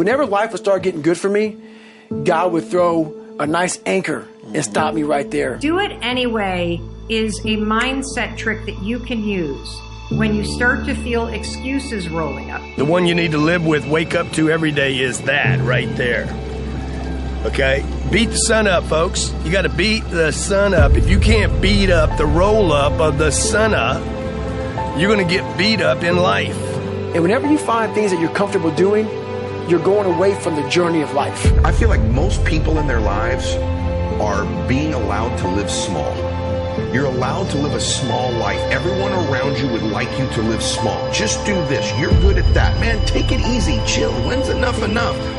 Whenever life would start getting good for me, God would throw a nice anchor and stop me right there. Do it anyway is a mindset trick that you can use when you start to feel excuses rolling up. The one you need to live with, wake up to every day is that right there. Okay? Beat the sun up, folks. You got to beat the sun up. If you can't beat up the roll up of the sun up, you're going to get beat up in life. And whenever you find things that you're comfortable doing, you're going away from the journey of life. I feel like most people in their lives are being allowed to live small. You're allowed to live a small life. Everyone around you would like you to live small. Just do this. You're good at that. Man, take it easy. Chill. When's enough?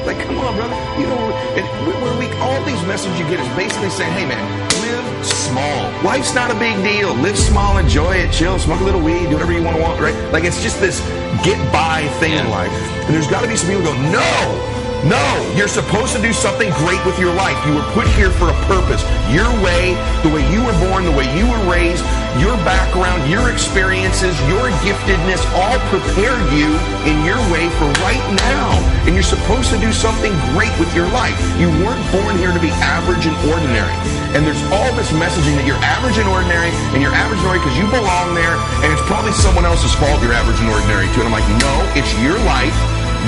Like, come on, brother. You know, all these messages you get is basically saying, hey, man, live small. Life's not a big deal. Live small, enjoy it, chill, smoke a little weed, do whatever you want, right? Like, it's just this get-by thing in life. And there's got to be some people who go, no, you're supposed to do something great with your life. You were put here for a purpose. Your way, the way you were born, the way you were raised, your background, your experiences, your giftedness all prepared you in your way for right now. And you're supposed to do something great with your life. You weren't born here to be average and ordinary. And there's all this messaging that you're average and ordinary, and you're average and ordinary because you belong there, and it's probably someone else's fault you're average and ordinary too. And I'm like, no, it's your life.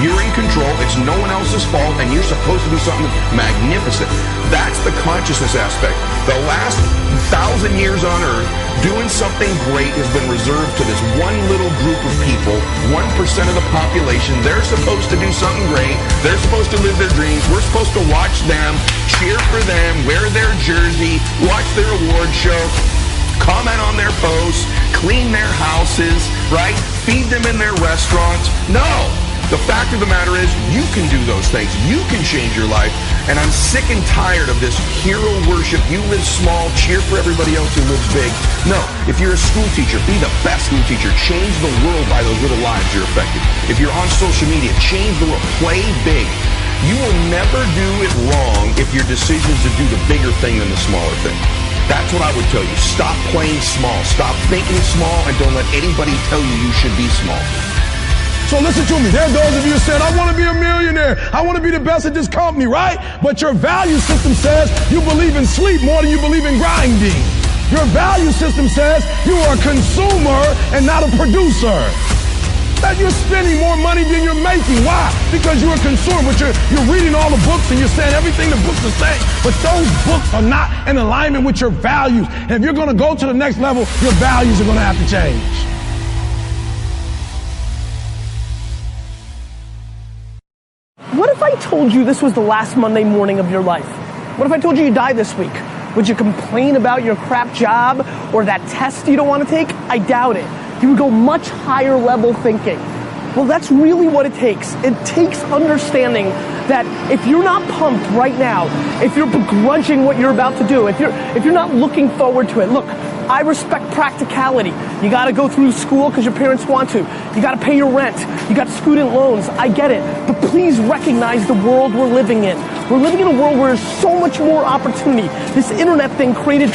You're in control. It's no one else's fault, and you're supposed to do something magnificent. That's the consciousness aspect. The last 1,000 years on Earth, doing something great has been reserved to this one little group of people, 1% of the population. They're supposed to do something great. They're supposed to live their dreams. We're supposed to watch them, cheer for them, wear their jersey, watch their award show, comment on their posts, clean their houses, right? Feed them in their restaurants. No. The fact of the matter is, you can do those things. You can change your life. And I'm sick and tired of this hero worship. You live small, cheer for everybody else who lives big. No, if you're a school teacher, be the best school teacher. Change the world by those little lives you're affecting. If you're on social media, change the world. Play big. You will never do it wrong if your decision is to do the bigger thing than the smaller thing. That's what I would tell you. Stop playing small. Stop thinking small, and don't let anybody tell you you should be small. So listen to me. There are those of you who said, I want to be a millionaire. I want to be the best at this company, right? But your value system says you believe in sleep more than you believe in grinding. Your value system says you are a consumer and not a producer. That you're spending more money than you're making. Why? Because you're a consumer, but you're reading all the books and you're saying everything the books are saying. But those books are not in alignment with your values. And if you're going to go to the next level, your values are going to have to change. What if I told you this was the last Monday morning of your life? What if I told you die this week? Would you complain about your crap job or that test you don't want to take? I doubt it. You would go much higher level thinking. Well, that's really what it takes. It takes understanding that if you're not pumped right now, if you're begrudging what you're about to do, if you're not looking forward to it, look, I respect practicality. You got to go through school because your parents want to. You got to pay your rent. You got student loans. I get it. But please recognize the world we're living in. We're living in a world where there's so much more opportunity. This internet thing created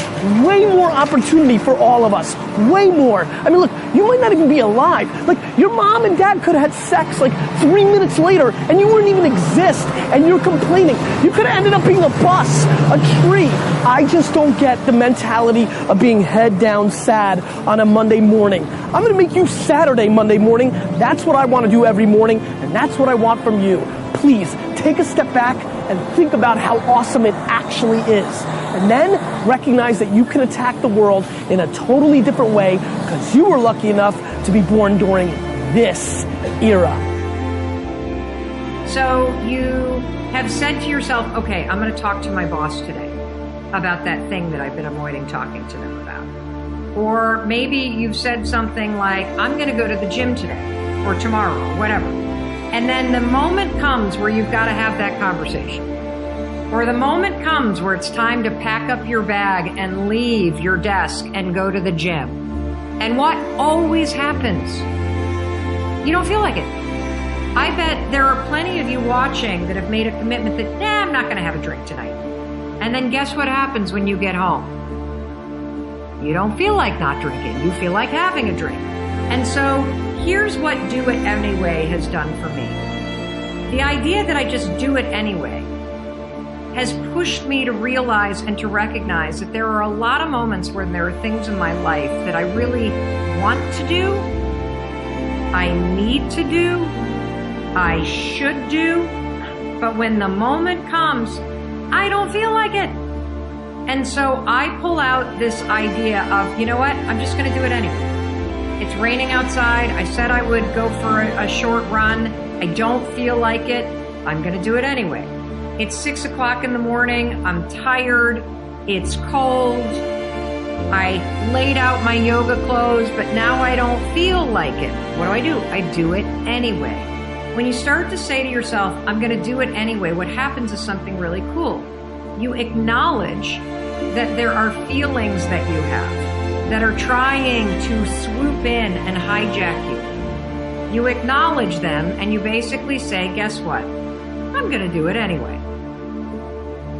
way more opportunity for all of us. Way more. I mean, look, you might not even be alive. Like, your mom and dad could have had sex like 3 minutes later and you wouldn't even exist and you're complaining. You could have ended up being a bus, a tree. I just don't get the mentality of being head down sad on a Monday morning. I'm going to make you Saturday Monday morning. That's what I want to do every morning, and that's what I want from you. Please take a step back and think about how awesome it actually is. And then recognize that you can attack the world in a totally different way because you were lucky enough to be born during this era. So you have said to yourself, okay, I'm going to talk to my boss today about that thing that I've been avoiding talking to them about. Or maybe you've said something like, I'm going to go to the gym today or tomorrow or whatever. And then the moment comes where you've got to have that conversation. Or the moment comes where it's time to pack up your bag and leave your desk and go to the gym. And what always happens? You don't feel like it. I bet there are plenty of you watching that have made a commitment that, I'm not going to have a drink tonight. And then guess what happens when you get home? You don't feel like not drinking. You feel like having a drink. And so here's what Do It Anyway has done for me. The idea that I just do it anyway has pushed me to realize and to recognize that there are a lot of moments where there are things in my life that I really want to do, I need to do, I should do, but when the moment comes, I don't feel like it. And so I pull out this idea of, you know what, I'm just going to do it anyway. It's raining outside. I said I would go for a short run. I don't feel like it. I'm going to do it anyway. It's 6 o'clock in the morning. I'm tired. It's cold. I laid out my yoga clothes, but now I don't feel like it. What do? I do it anyway. When you start to say to yourself, I'm going to do it anyway, what happens is something really cool. You acknowledge that there are feelings that you have that are trying to swoop in and hijack you. You acknowledge them and you basically say, guess what? I'm going to do it anyway.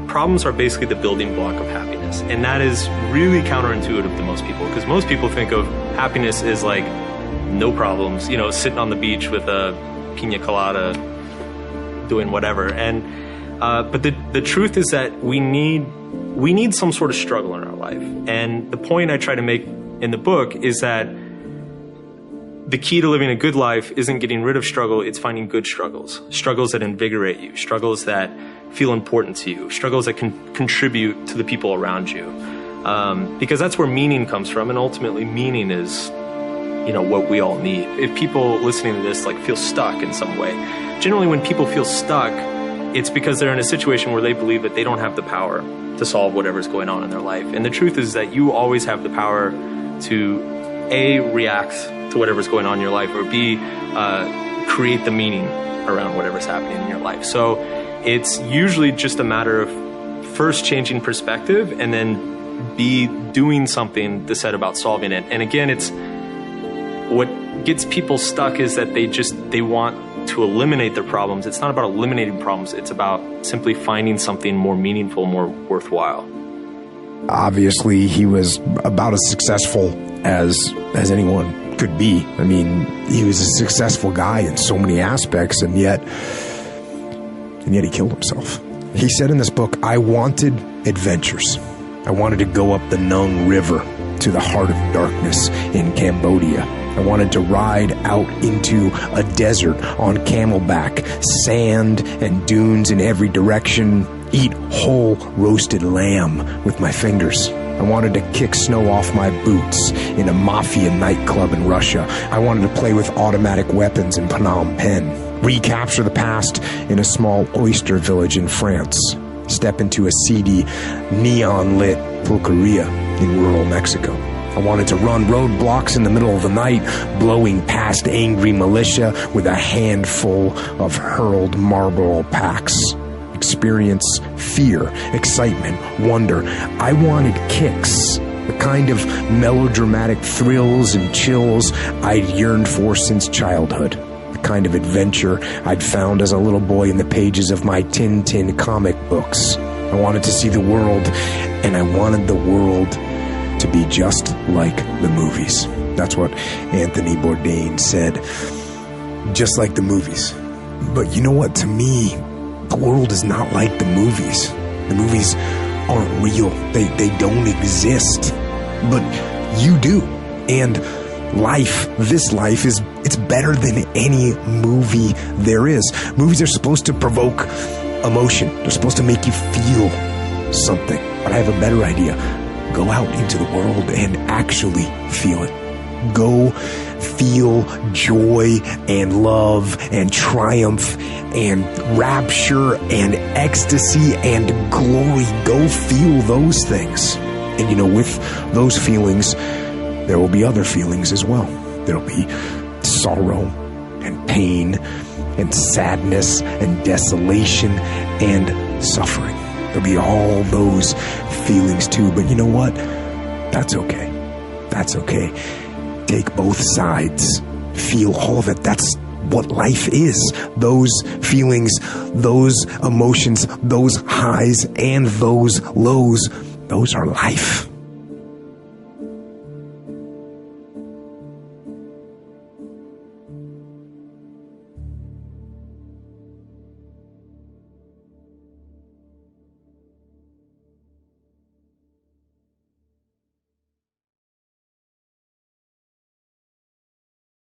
Problems are basically the building block of happiness. And that is really counterintuitive to most people, because most people think of happiness as like no problems, you know, sitting on the beach with a pina colada, doing whatever. And but the truth is that we need some sort of struggle in our life. And the point I try to make in the book is that the key to living a good life isn't getting rid of struggle, it's finding good struggles. Struggles that invigorate you, struggles that feel important to you, struggles that can contribute to the people around you. Because that's where meaning comes from, and ultimately meaning is, you know, what we all need. If people listening to this like feel stuck in some way, generally when people feel stuck, it's because they're in a situation where they believe that they don't have the power to solve whatever's going on in their life. And the truth is that you always have the power to A, react to whatever's going on in your life, or B, create the meaning around whatever's happening in your life. So it's usually just a matter of first changing perspective and then B, doing something to set about solving it. And again, it's what gets people stuck is that they want to eliminate their problems. It's not about eliminating problems. It's about simply finding something more meaningful, more worthwhile. Obviously, he was about as successful as anyone could be. I mean, he was a successful guy in so many aspects, and yet he killed himself. He said in this book, I wanted adventures. I wanted to go up the Nung River to the heart of darkness in Cambodia. I wanted to ride out into a desert on camelback, sand and dunes in every direction, eat whole roasted lamb with my fingers. I wanted to kick snow off my boots in a mafia nightclub in Russia. I wanted to play with automatic weapons in Phnom Penh, recapture the past in a small oyster village in France, step into a seedy, neon-lit pulqueria in rural Mexico. I wanted to run roadblocks in the middle of the night, blowing past angry militia with a handful of hurled Marlboro packs. Experience fear, excitement, wonder. I wanted kicks, the kind of melodramatic thrills and chills I'd yearned for since childhood, the kind of adventure I'd found as a little boy in the pages of my Tintin comic books. I wanted to see the world, and I wanted the world to be just like the movies. That's what Anthony Bourdain said. Just like the movies. But you know what? To me, the world is not like the movies. The movies aren't real. They don't exist. But you do. And this life it's better than any movie there is. Movies are supposed to provoke emotion. They're supposed to make you feel something. But I have a better idea. Go out into the world and actually feel it. Go feel joy and love and triumph and rapture and ecstasy and glory. Go feel those things. And you know, with those feelings, there will be other feelings as well. There'll be sorrow and pain and sadness and desolation and suffering. There'll be all those feelings too, but you know what? That's okay. That's okay. Take both sides. Feel all of it. That's what life is. Those feelings, those emotions, those highs and those lows, those are life.